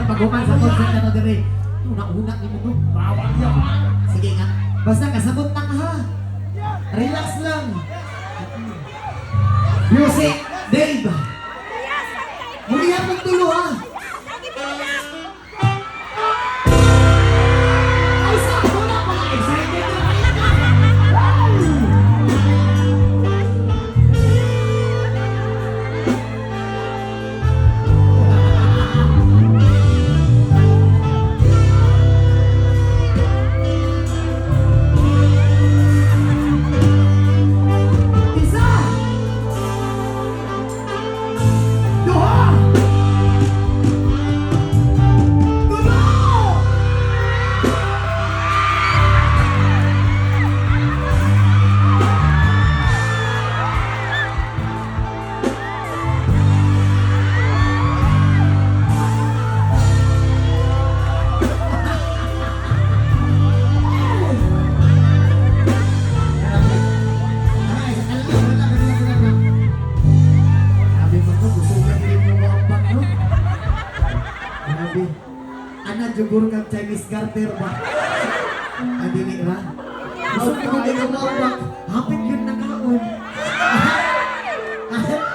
magpaguman sa concert na dire. Una-una ni mo to. Bawal yan. Sige nga. Basta kasabot na ka ha. Relax lang. Music, Dave. Muli akong tulo ha. Ay, sakto na pala. Excited na kayo ka. Isa! Duha! Tulo! Sabi mo ko, gusto ka din mo mawambak, no? Sabi, ana, jugur ka Chinese garter ba? Ay, dili ba? Gusto ko din mo mawambak, hapit yun na kaon.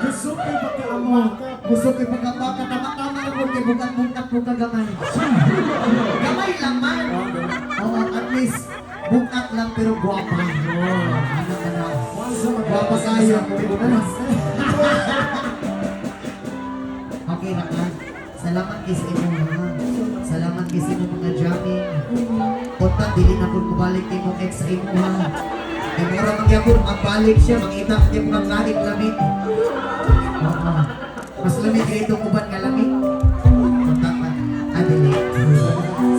Gusto ko pagkaamo ka. Gusto ko pagkabaka, tama-tama mo, kay bukat-bukat mo kagamay. Gamay lang man. Oo, at least, bukat lang pero guwapa. Ano ka na? Guwapa kayo. Okay na ka. Salamat kay sa imo ha. Salamat kay sa imo mga jamming. Punta, dili na po kubalik kay mong ex sa imo ha. Kaya mura magyapon, magbalik siya, makita niya mo ng lamig. Oo. Mas lamig kayo itong uban nga lamig. Punta pa. Dili.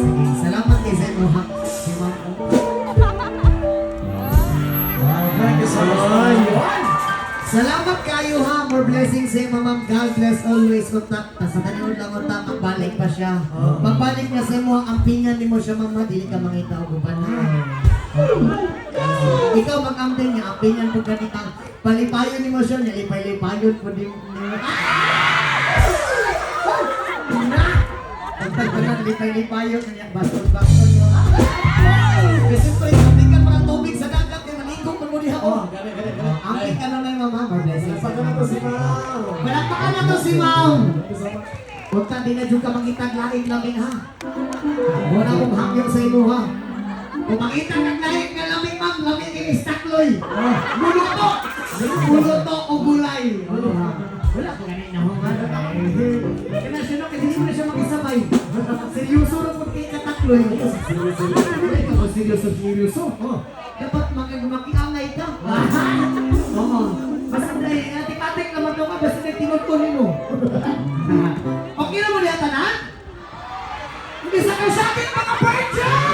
Sige, salamat kay sa imo ha. Si Ma'am. Thank you so much. Salamat kayo ha. More blessings sa imo ma'am. God bless always. Kontak. Sa tanong lang kontak. Magbalik pa siya. Magbalik na sa imo. Ang pingan ni mo siya ma'am. Dili ka mangita o guban ha. Ikaw mag-amping niya. Ang pingan po ganita. Palipayon ni mo siya. Nilipay-lipayon po din mo. Lipay-lipayon niya. Baston-baston mo. Kasi ito yung ampingan mga tubig sa dagat. Kaya maligong mo niya ako. Amping ka na lang mama. More blessings. Pagkano to si Ma'am. Palakpakan na to si Ma'am. Huwag ka din na dyan ka mangitag laing laming ha. Wala kong hangyo sa imo ha. Kung makita ng laing nga laming ma'am, laming inistakloy. Muluto! Muluto o gulay. Wala ko ganin na hong ha. Kaya siya no, kasi hindi mo na siya makisabay. Seryoso na po kayo katakloy. Seryoso. Dapat makiangay ka. Oo. Basta tipatik naman daw ka, basta nagtinod-tunin mo. Okay na mo niya tanan? Hindi sa kayo sa akin mga birds!